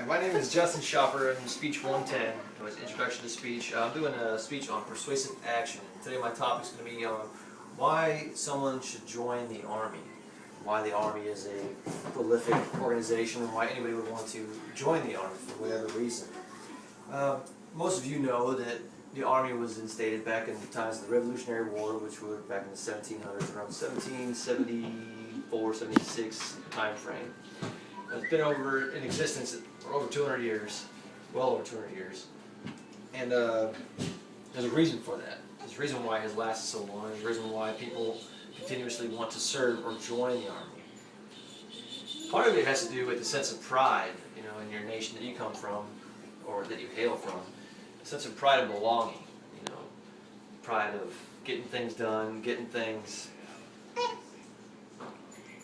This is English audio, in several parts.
Hi, my name is Justin Shopper. I'm Speech 110. It was Introduction to Speech. I'm doing a speech on persuasive action. Today my topic is going to be on why someone should join the Army, why the Army is a prolific organization, and why anybody would want to join the Army for whatever reason. Most of you know that the Army was instated back in the times of the Revolutionary War, which were back in the 1700s, around 1774, 76 time frame. It's been in existence for over 200 years, well over 200 years, and there's a reason for that. There's a reason why it has lasted so long. There's a reason why people continuously want to serve or join the Army. Part of it has to do with the sense of pride, in your nation that you come from or that you hail from. A sense of pride and belonging, pride of getting things done, getting things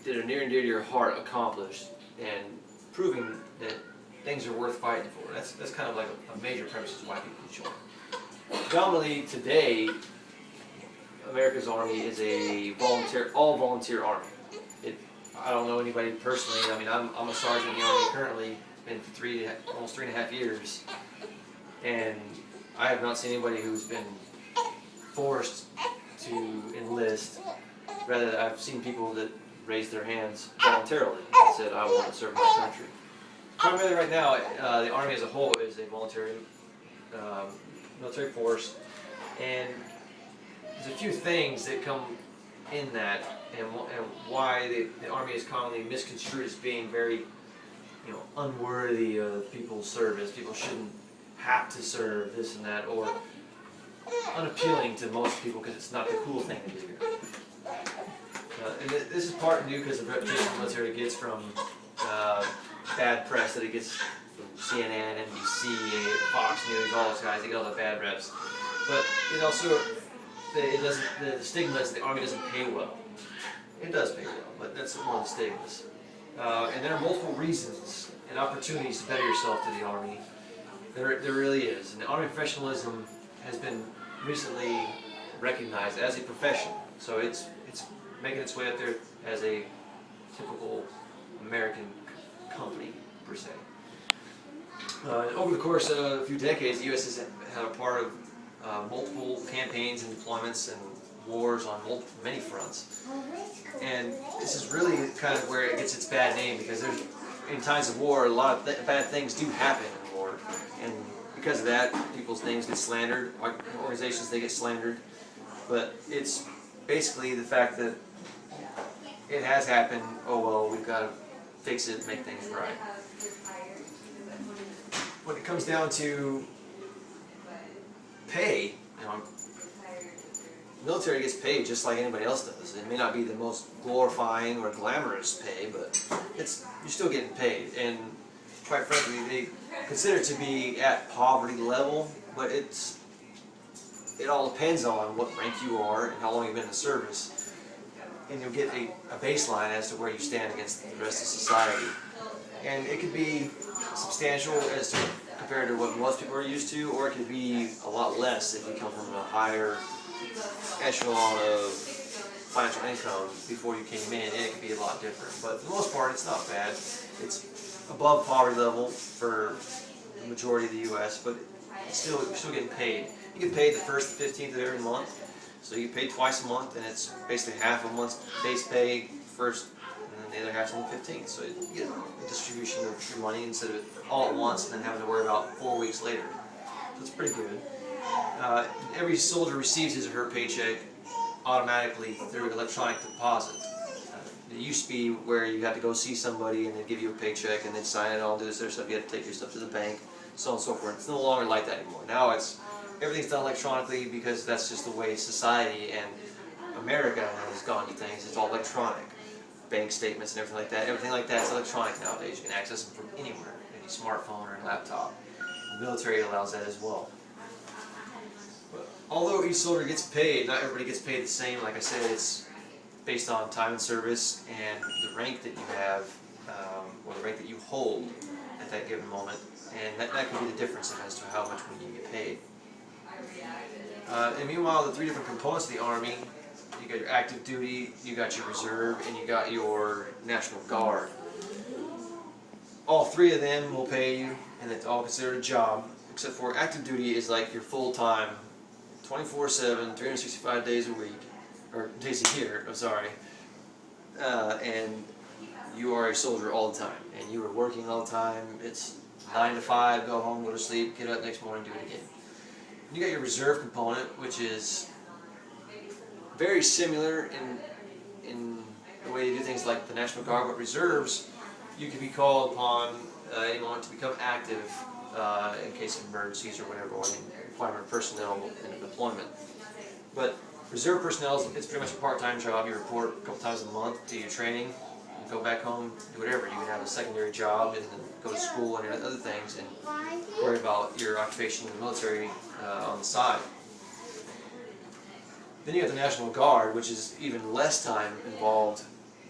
that are near and dear to your heart accomplished, and proving that things are worth fighting for. That's kind of like a major premise of why people join. Predominantly today, America's Army is a all-volunteer Army. I don't know anybody personally. I mean, I'm a sergeant in the Army currently, been for almost 3.5 years, and I have not seen anybody who's been forced to enlist. Rather, I've seen people that raised their hands voluntarily and said, I want to serve my country. Primarily right now, the Army as a whole is a voluntary military force, and there's a few things that come in that, and why the Army is commonly misconstrued as being very unworthy of people's service. People shouldn't have to serve, this and that, or unappealing to most people because it's not the cool thing to do. And this is part due because of the reputation the military gets from bad press that it gets from CNN, NBC, Fox News, all those guys. They get all the bad reps. But it also, the stigma is the Army doesn't pay well. It does pay well, but that's one of the stigmas. And there are multiple reasons and opportunities to better yourself to the Army. There really is. And Army professionalism has been recently recognized as a profession. So it's making its way up there as a typical American company, per se. Over the course of a few decades, the U.S. has had a part of multiple campaigns and deployments and wars on many fronts. And this is really kind of where it gets its bad name, because in times of war, a lot of bad things do happen in war. And because of that, people's names get slandered, organizations, they get slandered. But it's basically the fact that it has happened, oh well, we've got to fix it, make things right. When it comes down to pay, the military gets paid just like anybody else does. It may not be the most glorifying or glamorous pay, but you're still getting paid. And quite frankly, they consider it to be at poverty level, but it all depends on what rank you are and how long you've been in the service. And you'll get a baseline as to where you stand against the rest of society. And it could be substantial as to compared to what most people are used to, or it could be a lot less if you come from a higher echelon of financial income before you came in, and it could be a lot different. But for the most part, it's not bad. It's above poverty level for the majority of the U.S., but you're still getting paid. You get paid the 1st and 15th of every month. So you get paid twice a month, and it's basically half a month's base pay first, and then the other half's on the 15th. So you get a distribution of your money instead of it all at once and then having to worry about 4 weeks later. So it's pretty good. Every soldier receives his or her paycheck automatically through electronic deposit. It used to be where you had to go see somebody and they'd give you a paycheck and they'd sign it, all do this other stuff. You had to take your stuff to the bank, so on and so forth. It's no longer like that anymore. Now everything's done electronically because that's just the way society and America has gone to things. It's all electronic. Bank statements and everything like that is electronic nowadays. You can access them from anywhere, any smartphone or laptop. The military allows that as well. But although each soldier gets paid, not everybody gets paid the same. Like I said, it's based on time and service and the rank that you have, or the rank that you hold at that given moment. And that can be the difference as to how much money you get paid. And meanwhile, the 3 different components of the Army, you got your active duty, you got your reserve, and you got your National Guard. all three of them will pay you, and it's all considered a job, except for active duty is like your full-time, 24/7, 365 days a week, or days a year, I'm sorry, and you are a soldier all the time, and you are working all the time. It's 9 to 5, go home, go to sleep, get up next morning, do it again. You got your reserve component, which is very similar in the way you do things like the National Guard, but reserves, you can be called upon any moment to become active in case of emergencies or whatever, or any requirement of personnel in deployment. But reserve personnel, it's pretty much a part-time job. You report a couple times a month, do your training, you go back home, do whatever. You can have a secondary job and then go to school and other things and worry about your occupation in the military on the side. Then you have the National Guard, which is even less time involved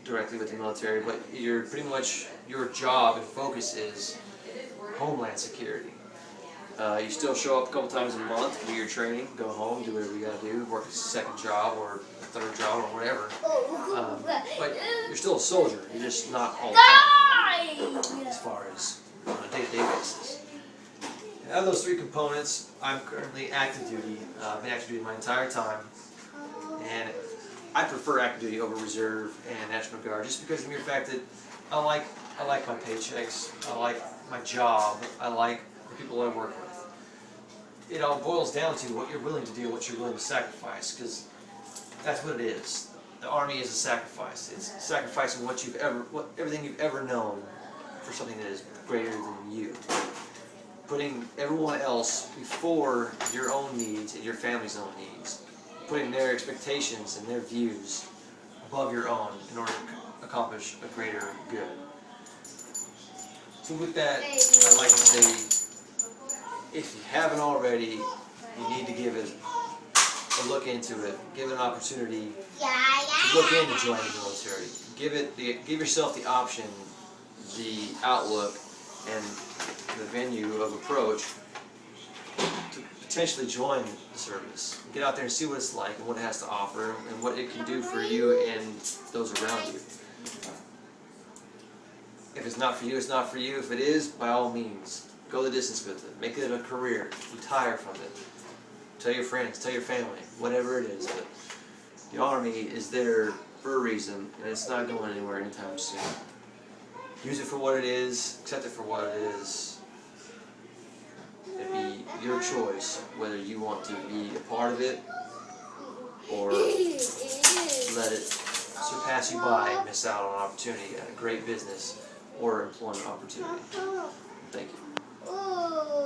directly with the military, but you're pretty much, your job and focus is homeland security. You still show up a couple times a month, do your training, go home, do whatever you gotta do, work a second job or a third job or whatever. But you're still a soldier, you're just not all the time as far as on a day-to-day basis. And out of those three components, I'm currently active duty. I've been active duty my entire time. And I prefer active duty over reserve and National Guard just because of the mere fact that I like my paychecks, I like my job, I like the people I work with. It all boils down to what you're willing to do, what you're willing to sacrifice, because that's what it is. The Army is a sacrifice. It's sacrificing everything you've ever known for something that is greater than you. Putting everyone else before your own needs and your family's own needs. Putting their expectations and their views above your own in order to accomplish a greater good. So with that, I'd like to say, if you haven't already, you need to give it a look into it. Give it an opportunity to look into joining the military. Give yourself the option, the outlook, and the venue of approach to potentially join the service. Get out there and see what it's like and what it has to offer and what it can do for you and those around you. If it's not for you, it's not for you. If it is, by all means, go the distance with it. Make it a career. Retire from it. Tell your friends, tell your family, whatever it is. But the Army is there for a reason, and it's not going anywhere anytime soon. Use it for what it is, accept it for what it is. It'd be your choice whether you want to be a part of it or let it surpass you by and miss out on an opportunity at a great business or employment opportunity. Thank you.